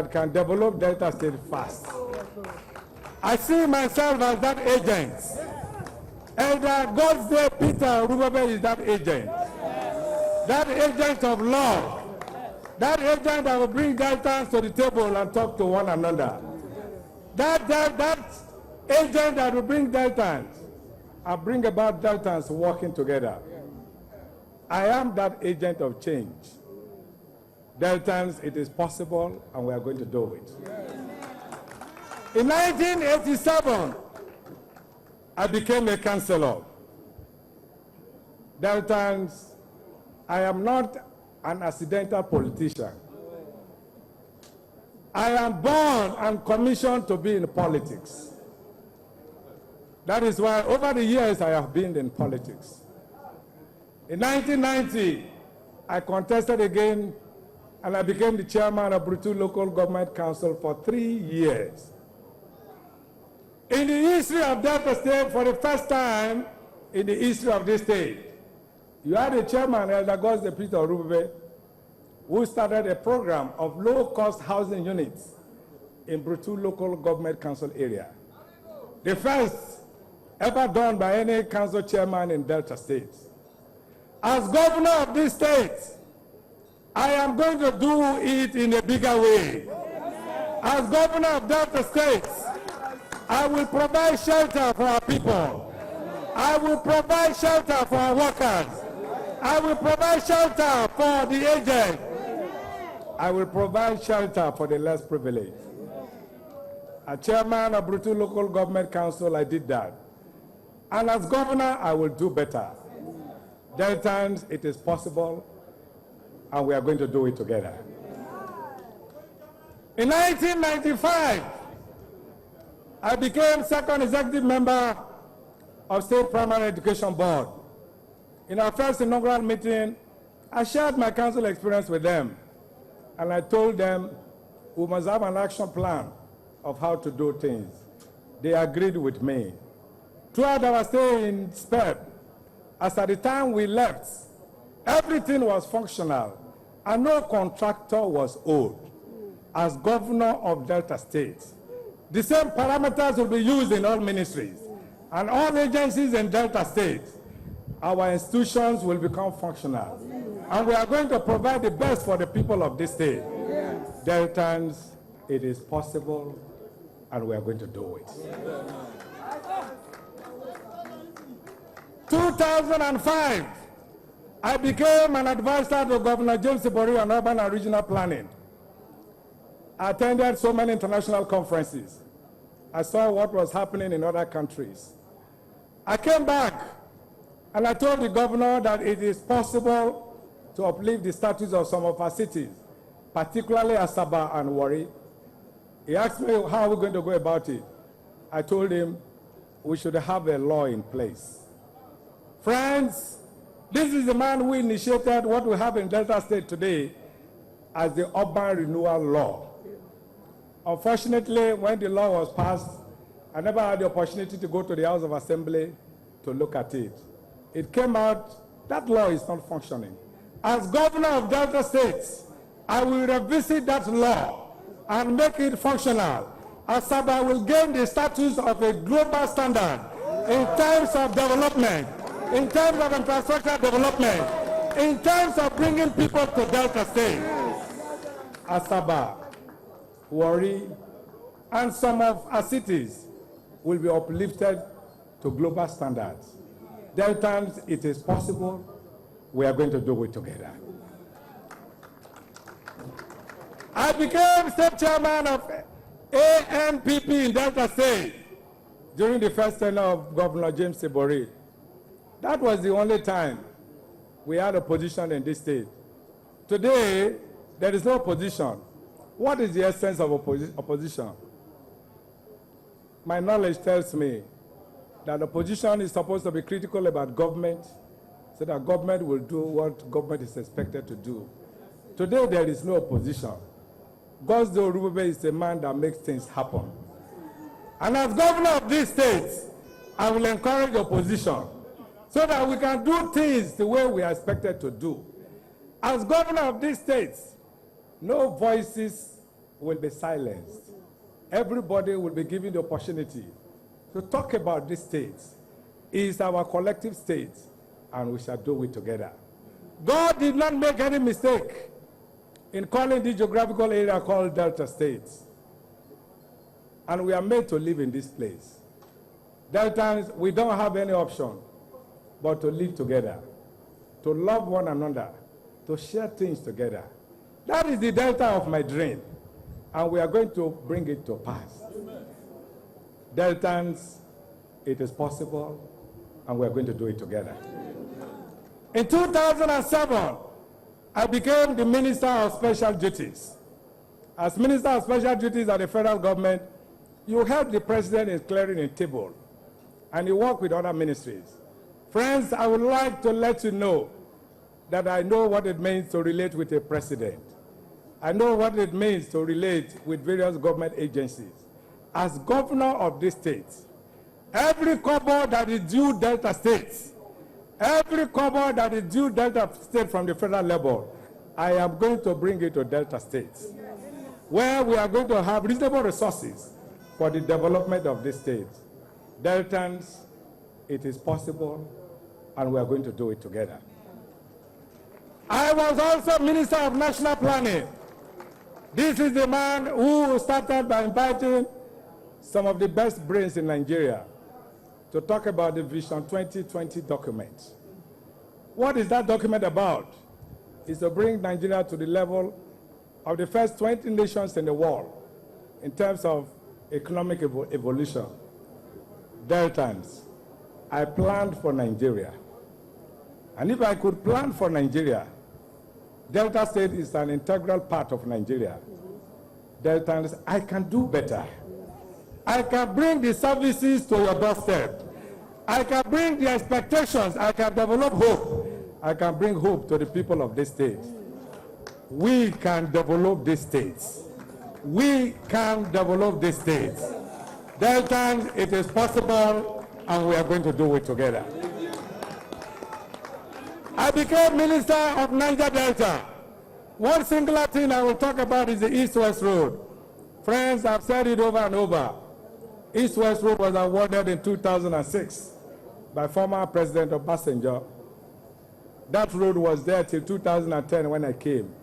that can develop Delta State fast. I see myself as that agent. Elder Godsday Orubebe is that agent. That agent of love. That agent that will bring Deltans to the table and talk to one another. That agent that will bring Deltans and bring about Deltans working together. I am that agent of change. Deltans, it is possible, and we are going to do it. In 1987, I became a councillor. Deltans, I am not an accidental politician. I am born and commissioned to be in politics. That is why over the years I have been in politics. In 1990, I contested again and I became the chairman of Brutu Local Government Council for 3 years. In the history of Delta State, for the first time in the history of this state, you had a chairman, Elder Godsday Orubebe, who started a program of low-cost housing units in Brutu Local Government Council area. The first ever done by any council chairman in Delta State. As governor of this state, I am going to do it in a bigger way. As governor of Delta State, I will provide shelter for our people. I will provide shelter for our workers. I will provide shelter for the aged. I will provide shelter for the less privileged. As chairman of Brutu Local Government Council, I did that. And as governor, I will do better. Deltans, it is possible, and we are going to do it together. In 1995, I became second executive member of State Primary Education Board. In our first inaugural meeting, I shared my council experience with them, and I told them we must have an action plan of how to do things. They agreed with me. Throughout our stay in SPED, as at the time we left, everything was functional and no contractor was owed. As governor of Delta State, the same parameters will be used in all ministries and all agencies in Delta State. Our institutions will become functional, and we are going to provide the best for the people of this state. Deltans, it is possible, and we are going to do it. 2005, I became an advisor to Governor James Ibori on urban and regional planning. I attended so many international conferences. I saw what was happening in other countries. I came back and I told the governor that it is possible to uplift the status of some of our cities, particularly Asaba and Warri. He asked me how are we going to go about it. I told him we should have a law in place. Friends, this is the man who initiated what we have in Delta State today as the Urban Renewal Law. Unfortunately, when the law was passed, I never had the opportunity to go to the House of Assembly to look at it. It came out, that law is not functioning. As governor of Delta State, I will revisit that law and make it functional. Asaba will gain the status of a global standard in terms of development, in terms of infrastructure development, in terms of bringing people to Delta State. Asaba, Warri, and some of our cities will be uplifted to global standards. Deltans, it is possible. We are going to do it together. I became state chairman of ANPP in Delta State during the first tenure of Governor James Ibori. That was the only time we had opposition in this state. Today, there is no opposition. What is the essence of opposition? My knowledge tells me that opposition is supposed to be critical about government so that government will do what government is expected to do. Today, there is no opposition. Godsday Orubebe is a man that makes things happen. And as governor of this state, I will encourage opposition so that we can do things the way we are expected to do. As governor of this state, no voices will be silenced. Everybody will be given the opportunity to talk about this state. It is our collective state, and we shall do it together. God did not make any mistake in calling this geographical area called Delta States. And we are made to live in this place. Deltans, we don't have any option but to live together, to love one another, to share things together. That is the Delta of my dream, and we are going to bring it to pass. Amen. Deltans, it is possible, and we are going to do it together. In 2007, I became the Minister of Special Duties. As Minister of Special Duties at the federal government, you help the president in clearing a table, and you work with other ministries. Friends, I would like to let you know that I know what it means to relate with a president. I know what it means to relate with various government agencies. As governor of this state, every kobo that is due Delta States, every kobo that is due Delta State from the federal level, I am going to bring it to Delta States, where we are going to have reasonable resources for the development of this state. Deltans, it is possible, and we are going to do it together. I was also Minister of National Planning. This is the man who started by inviting some of the best brains in Nigeria to talk about the Vision 2020 document. What is that document about? It's to bring Nigeria to the level of the first 20 nations in the world in terms of economic evolution. Deltans, I planned for Nigeria. And if I could plan for Nigeria, Delta State is an integral part of Nigeria. Deltans, I can do better. I can bring the services to your doorstep. I can bring the expectations. I can develop hope. I can bring hope to the people of this state. We can develop this state. We can develop this state. Deltans, it is possible, and we are going to do it together. I became Minister of Niger Delta. One singular thing I will talk about is the East-West Road. Friends, I've said it over and over. East-West Road was awarded in 2006 by former President Obasanjo. That road was there till 2010 when I came.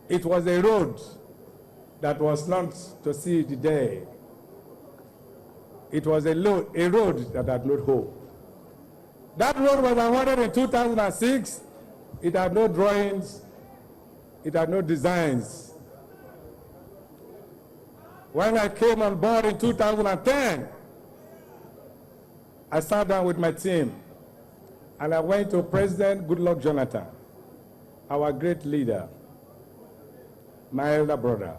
It was a road that was not to see the day. It was a road that had no hope. That road was awarded in 2006. It had no drawings. It had no designs. When I came on board in 2010, I sat down with my team and I went to President Goodluck Jonathan, our great leader, my elder brother.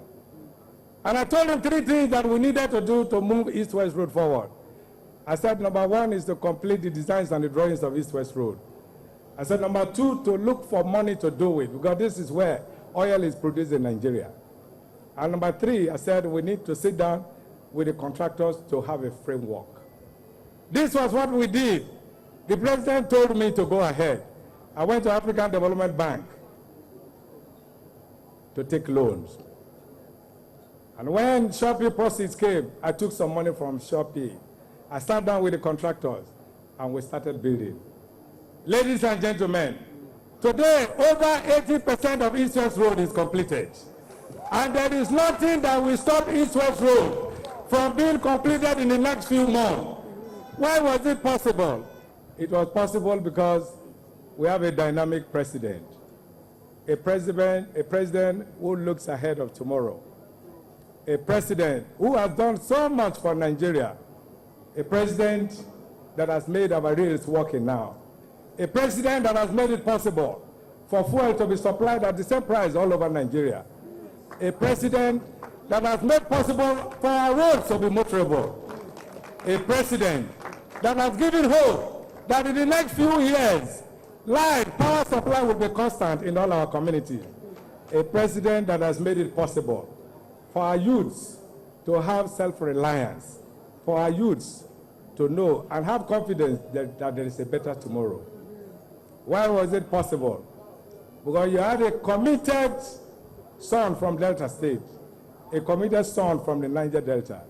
And I told him three things that we needed to do to move East-West Road forward. I said, number one is to complete the designs and the drawings of East-West Road. I said, number two, to look for money to do it, because this is where oil is produced in Nigeria. And number three, I said, we need to sit down with the contractors to have a framework. This was what we did. The president told me to go ahead. I went to African Development Bank to take loans. And when Shopee proceeds came, I took some money from Shopee. I sat down with the contractors, and we started building. Ladies and gentlemen, today, over 80% of East-West Road is completed. And there is nothing that will stop East-West Road from being completed in the next few months. Why was it possible? It was possible because we have a dynamic president. A president who looks ahead of tomorrow. A president who has done so much for Nigeria. A president that has made our rails working now. A president that has made it possible for fuel to be supplied at the same price all over Nigeria. A president that has made possible for our roads to be motorable. A president that has given hope that in the next few years, light, power supply will be constant in all our communities. A president that has made it possible for our youths to have self-reliance, for our youths to know and have confidence that there is a better tomorrow. Why was it possible? Because you had a committed son from Delta State, a committed son from the Niger Delta.